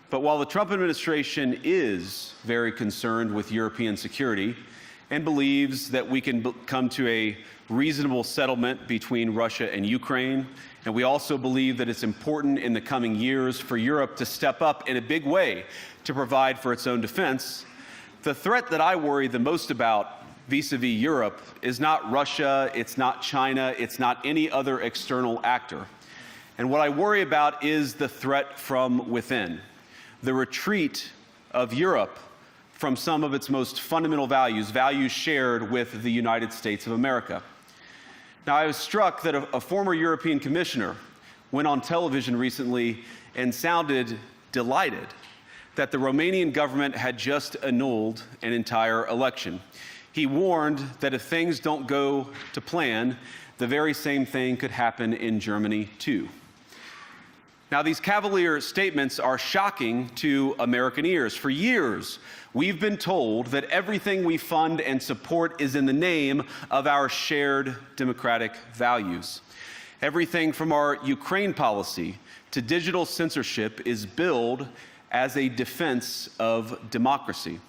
But while the Trump administration is very concerned with European security and believes that we can come to a reasonable settlement between Russia and Ukraine, and we also believe that it's important in the coming years for Europe to step up in a big way to provide for its own defense, the threat that I worry the most about vis-a-vis Europe is not Russia, it's not China, it's not any other external actor. And what I worry about is the threat from within, the retreat of Europe from some of its most fundamental values, values shared with the United States of America. Now, I was struck that a former European commissioner went on television recently and sounded delighted that the Romanian government had just annulled an entire election. He warned that if things don't go to plan, the very same thing could happen in Germany too. Now, these cavalier statements are shocking to American ears. For years, we've been told that everything we fund and support is in the name of our shared democratic values. Everything from our Ukraine policy to digital censorship is billed as a defense of democracy.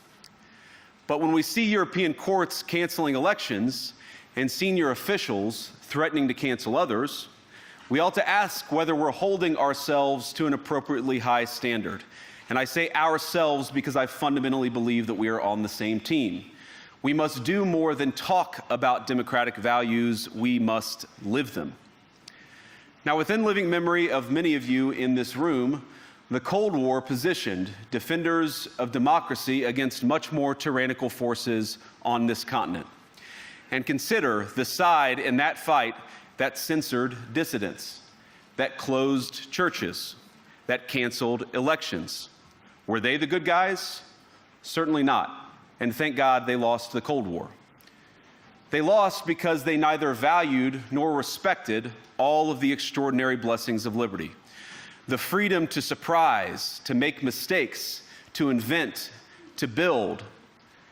But when we see European courts canceling elections and senior officials threatening to cancel others, we ought to ask whether we're holding ourselves to an appropriately high standard. And I say ourselves because I fundamentally believe that we are on the same team. We must do more than talk about democratic values, we must live them. Now, within living memory of many of you in this room, the Cold War positioned defenders of democracy against much more tyrannical forces on this continent. And consider the side in that fight that censored dissidents, that closed churches, that canceled elections. Were they the good guys? Certainly not. And thank God they lost the Cold War. They lost because they neither valued nor respected all of the extraordinary blessings of liberty. The freedom to surprise, to make mistakes, to invent, to build.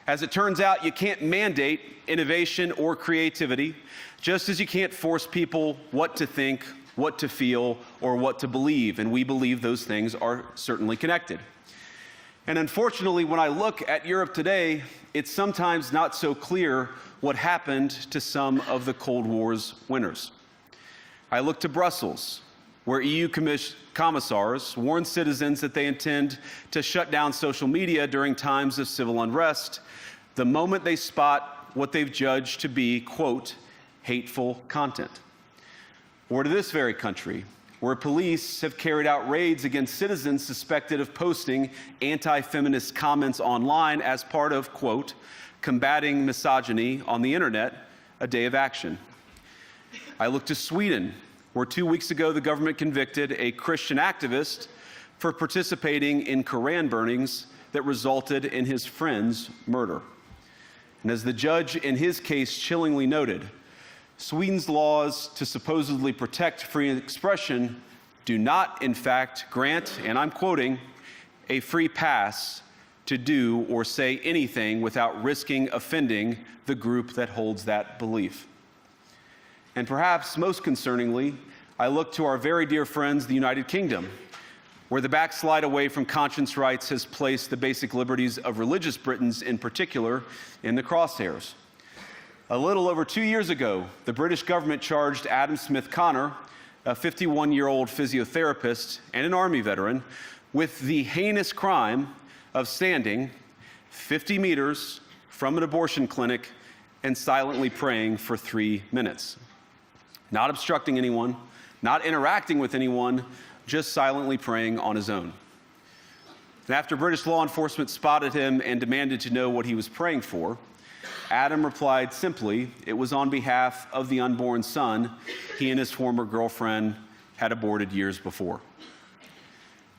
As it turns out, you can't mandate innovation or creativity, just as you can't force people what to think, what to feel, or what to believe. And we believe those things are certainly connected. And unfortunately, when I look at Europe today, it's sometimes not so clear what happened to some of the Cold War's winners. I look to Brussels, where EU commissars warn citizens that they intend to shut down social media during times of civil unrest the moment they spot what they've judged to be, quote, hateful content. Or to this very country, where police have carried out raids against citizens suspected of posting anti-feminist comments online as part of, quote, combating misogyny on the internet, a day of action. I look to Sweden, where 2 weeks ago the government convicted a Christian activist for participating in Koran burnings that resulted in his friend's murder. And as the judge in his case chillingly noted, Sweden's laws to supposedly protect free expression do not, in fact, grant, and I'm quoting, a free pass to do or say anything without risking offending the group that holds that belief. And perhaps most concerningly, I look to our very dear friends, the United Kingdom, where the backslide away from conscience rights has placed the basic liberties of religious Britons in particular in the crosshairs. A little over 2 years ago, the British government charged Adam Smith Connor, a 51-year-old physiotherapist and an Army veteran, with the heinous crime of standing 50 meters from an abortion clinic and silently praying for 3 minutes. Not obstructing anyone, not interacting with anyone, just silently praying on his own. And after British law enforcement spotted him and demanded to know what he was praying for, Adam replied simply, it was on behalf of the unborn son he and his former girlfriend had aborted years before.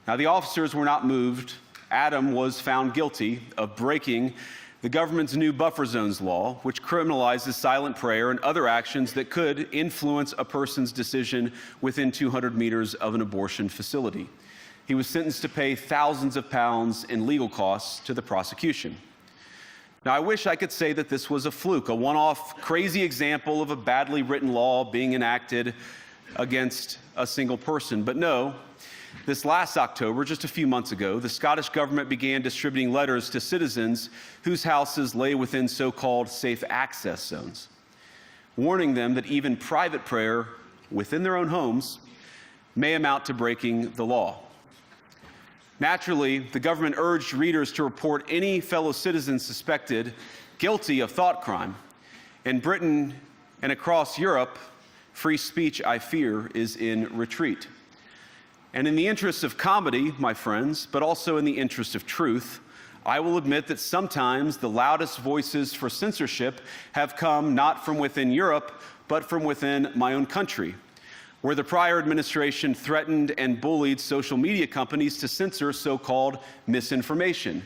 Now, the officers were not moved. Adam was found guilty of breaking the government's new buffer zones law, which criminalizes silent prayer and other actions that could influence a person's decision within 200 meters of an abortion facility. He was sentenced to pay thousands of pounds in legal costs to the prosecution. Now, I wish I could say that this was a fluke, a one-off crazy example of a badly written law being enacted against a single person. But no, This last October, just a few months ago, the Scottish government began distributing letters to citizens whose houses lay within so-called safe access zones, warning them that even private prayer within their own homes may amount to breaking the law. Naturally, the government urged readers to report any fellow citizens suspected guilty of thought crime. In Britain and across Europe, free speech, I fear, is in retreat. And in the interest of comedy, my friends, but also in the interest of truth, I will admit that sometimes the loudest voices for censorship have come not from within Europe, but from within my own country, where the prior administration threatened and bullied social media companies to censor so-called misinformation.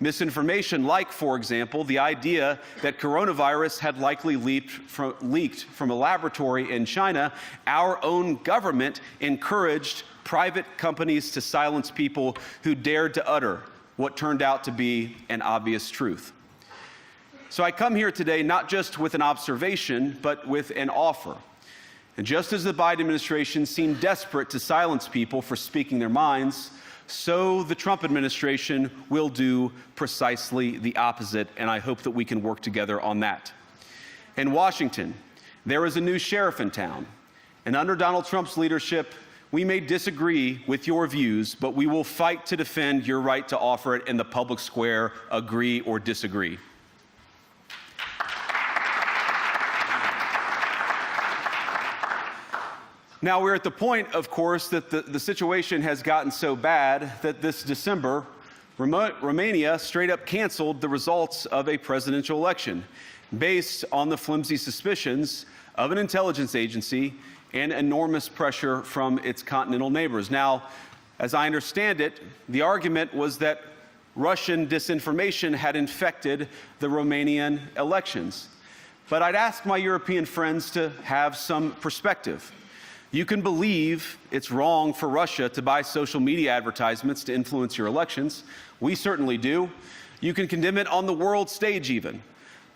Misinformation like, for example, the idea that coronavirus had likely leaked from a laboratory in China. Our own government encouraged private companies to silence people who dared to utter what turned out to be an obvious truth. So I come here today not just with an observation, but with an offer. And just as the Biden administration seemed desperate to silence people for speaking their minds, so the Trump administration will do precisely the opposite, and I hope that we can work together on that. In Washington, there is a new sheriff in town, and under Donald Trump's leadership, we may disagree with your views, but we will fight to defend your right to offer it in the public square, agree or disagree. Now, we're at the point, of course, that the situation has gotten so bad that this December, Romania straight up canceled the results of a presidential election based on the flimsy suspicions of an intelligence agency and enormous pressure from its continental neighbors. Now, as I understand it, the argument was that Russian disinformation had infected the Romanian elections. But I'd ask my European friends to have some perspective. You can believe it's wrong for Russia to buy social media advertisements to influence your elections. We certainly do. You can condemn it on the world stage even.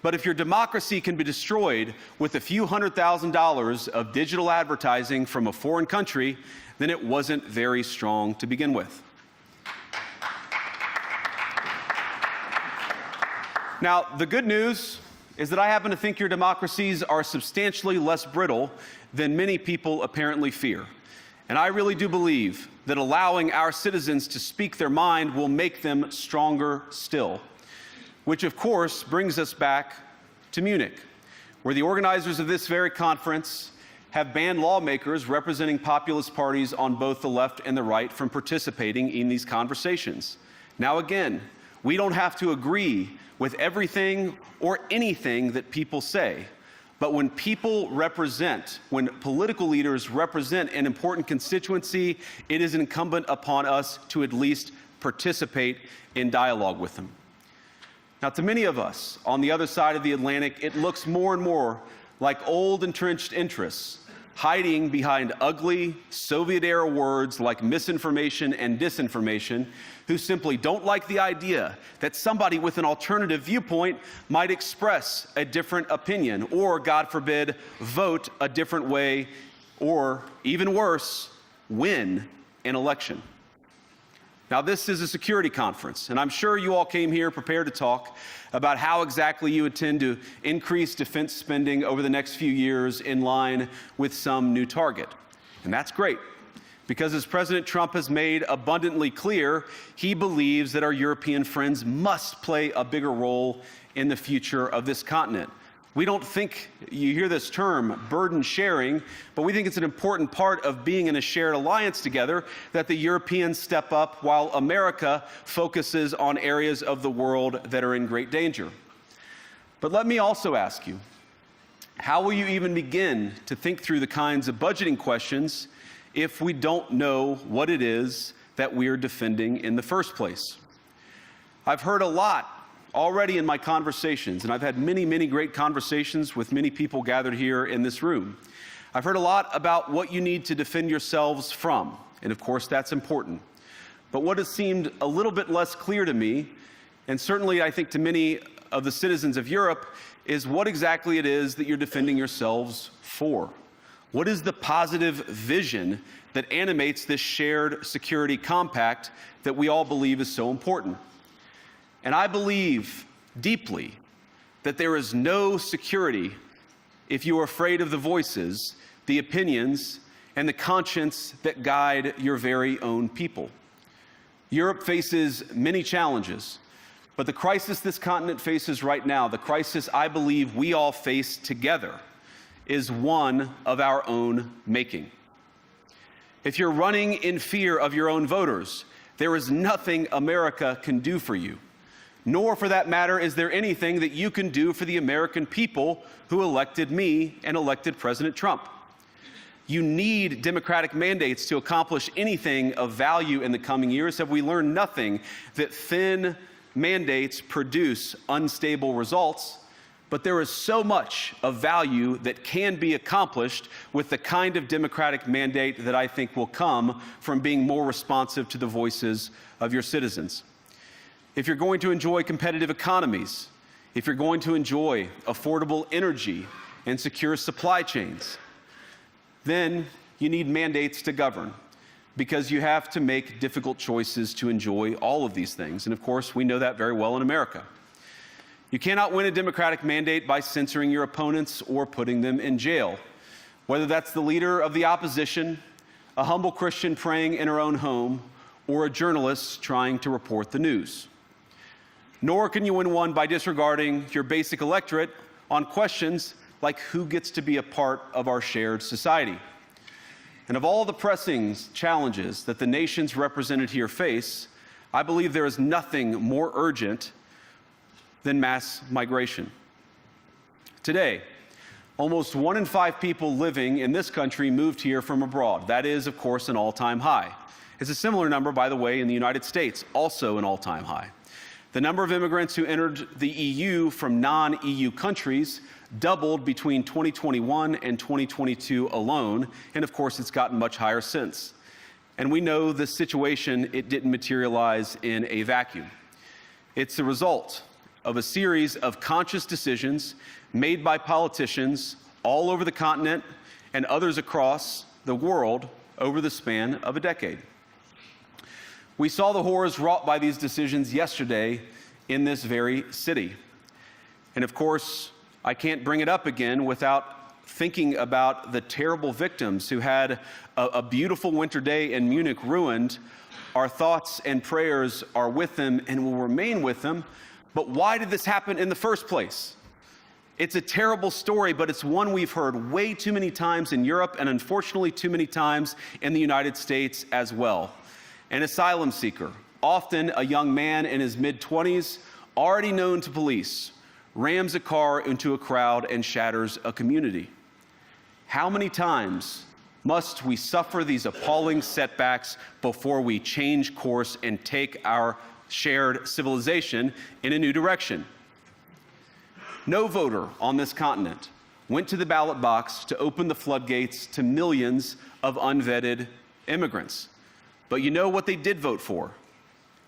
But if your democracy can be destroyed with a few $100,000 of digital advertising from a foreign country, then it wasn't very strong to begin with. Now, the good news is that I happen to think your democracies are substantially less brittle than many people apparently fear. And I really do believe that allowing our citizens to speak their mind will make them stronger still. Which, of course, brings us back to Munich, where the organizers of this very conference have banned lawmakers representing populist parties on both the left and the right from participating in these conversations. Now, again, we don't have to agree with everything or anything that people say. But when when political leaders represent an important constituency, it is incumbent upon us to at least participate in dialogue with them. Now, to many of us on the other side of the Atlantic, it looks more and more like old entrenched interests hiding behind ugly Soviet-era words like misinformation and disinformation, who simply don't like the idea that somebody with an alternative viewpoint might express a different opinion or, God forbid, vote a different way or, even worse, win an election. Now, this is a security conference, and I'm sure you all came here prepared to talk about how exactly you intend to increase defense spending over the next few years in line with some new target. And that's great, because as President Trump has made abundantly clear, he believes that our European friends must play a bigger role in the future of this continent. We don't think, you hear this term, burden sharing, but we think it's an important part of being in a shared alliance together that the Europeans step up while America focuses on areas of the world that are in great danger. But let me also ask you, how will you even begin to think through the kinds of budgeting questions if we don't know what it is that we're defending in the first place? I've heard a lot already in my conversations, and I've had many, many great conversations with many people gathered here in this room. I've heard a lot about what you need to defend yourselves from, and of course that's important. But what has seemed a little bit less clear to me, and certainly I think to many of the citizens of Europe, is what exactly it is that you're defending yourselves for. What is the positive vision that animates this shared security compact that we all believe is so important? And I believe deeply that there is no security if you are afraid of the voices, the opinions, and the conscience that guide your very own people. Europe faces many challenges, but the crisis this continent faces right now, the crisis I believe we all face together, is one of our own making. If you're running in fear of your own voters, there is nothing America can do for you. Nor, for that matter, is there anything that you can do for the American people who elected me and elected President Trump. You need democratic mandates to accomplish anything of value in the coming years. Have we learned nothing that thin mandates produce unstable results? But there is so much of value that can be accomplished with the kind of democratic mandate that I think will come from being more responsive to the voices of your citizens. If you're going to enjoy competitive economies, if you're going to enjoy affordable energy and secure supply chains, then you need mandates to govern, because you have to make difficult choices to enjoy all of these things. And of course, we know that very well in America. You cannot win a democratic mandate by censoring your opponents or putting them in jail, whether that's the leader of the opposition, a humble Christian praying in her own home, or a journalist trying to report the news. Nor can you win one by disregarding your basic electorate on questions like who gets to be a part of our shared society. And of all the pressing challenges that the nations represented here face, I believe there is nothing more urgent than mass migration. Today, almost 1 in 5 people living in this country moved here from abroad. That is, of course, an all-time high. It's a similar number, by the way, in the United States, also an all-time high. The number of immigrants who entered the EU from non-EU countries doubled between 2021 and 2022 alone, and of course it's gotten much higher since. And we know the situation, it didn't materialize in a vacuum. It's the result of a series of conscious decisions made by politicians all over the continent and others across the world over the span of a decade. We saw the horrors wrought by these decisions yesterday in this very city. And of course, I can't bring it up again without thinking about the terrible victims who had a beautiful winter day in Munich ruined. Our thoughts and prayers are with them and will remain with them. But why did this happen in the first place? It's a terrible story, but it's one we've heard way too many times in Europe and unfortunately too many times in the United States as well. An asylum seeker, often a young man in his mid-20s, already known to police, rams a car into a crowd and shatters a community. How many times must we suffer these appalling setbacks before we change course and take our shared civilization in a new direction? No voter on this continent went to the ballot box to open the floodgates to millions of unvetted immigrants. But you know what they did vote for?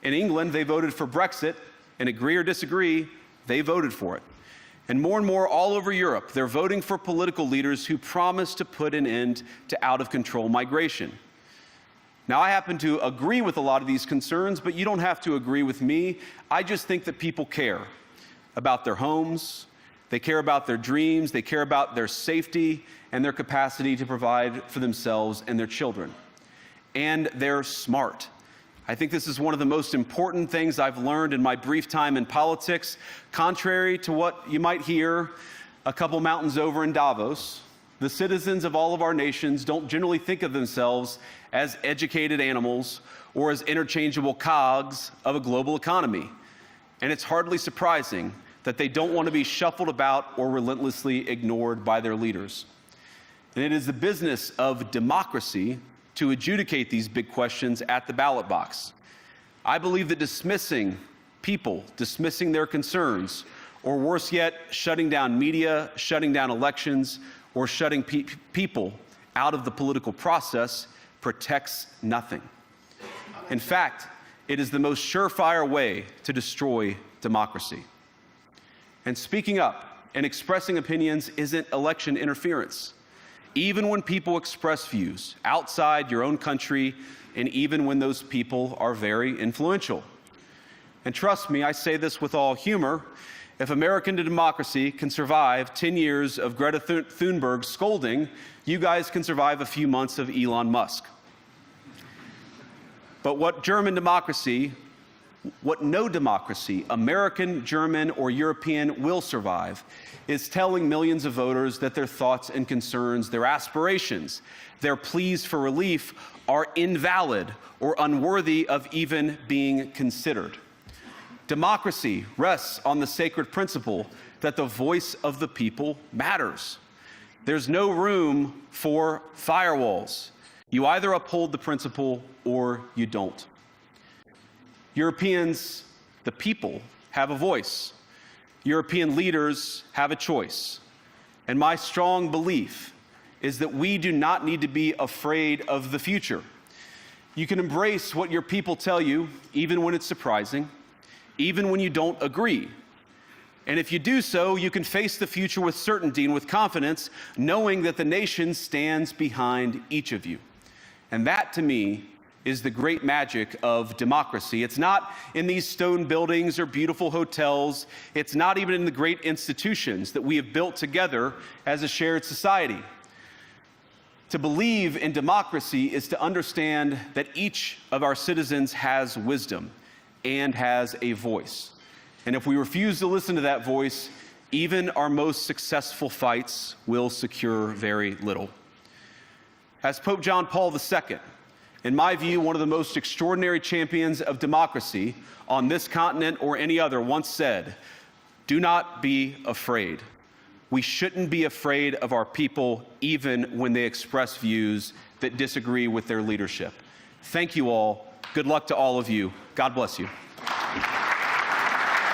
In England, they voted for Brexit, and agree or disagree, they voted for it. And more all over Europe, they're voting for political leaders who promise to put an end to out-of-control migration. Now, I happen to agree with a lot of these concerns, but you don't have to agree with me. I just think that people care about their homes, they care about their dreams, they care about their safety and their capacity to provide for themselves and their children. And they're smart. I think this is one of the most important things I've learned in my brief time in politics. Contrary to what you might hear a couple mountains over in Davos, the citizens of all of our nations don't generally think of themselves as educated animals or as interchangeable cogs of a global economy. And it's hardly surprising that they don't want to be shuffled about or relentlessly ignored by their leaders. And it is the business of democracy to adjudicate these big questions at the ballot box. I believe that dismissing people, dismissing their concerns, or worse yet, shutting down media, shutting down elections, or shutting people out of the political process protects nothing. In fact, it is the most surefire way to destroy democracy. And speaking up and expressing opinions isn't election interference. even when people express views outside your own country, and even when those people are very influential. And trust me, I say this with all humor, if American democracy can survive 10 years of Greta Thunberg scolding, you guys can survive a few months of Elon Musk. But what no democracy, American, German, or European, will survive is telling millions of voters that their thoughts and concerns, their aspirations, their pleas for relief are invalid or unworthy of even being considered. Democracy rests on the sacred principle that the voice of the people matters. There's no room for firewalls. You either uphold the principle or you don't. Europeans, the people, have a voice. European leaders have a choice. And my strong belief is that we do not need to be afraid of the future. You can embrace what your people tell you, even when it's surprising, even when you don't agree. And if you do so, you can face the future with certainty and with confidence, knowing that the nation stands behind each of you. And that, to me, is the great magic of democracy. It's not in these stone buildings or beautiful hotels. It's not even in the great institutions that we have built together as a shared society. To believe in democracy is to understand that each of our citizens has wisdom and has a voice. And if we refuse to listen to that voice, even our most successful fights will secure very little. As Pope John Paul II, in my view, one of the most extraordinary champions of democracy on this continent or any other, once said, "Do not be afraid." We shouldn't be afraid of our people, even when they express views that disagree with their leadership. Thank you all. Good luck to all of you. God bless you.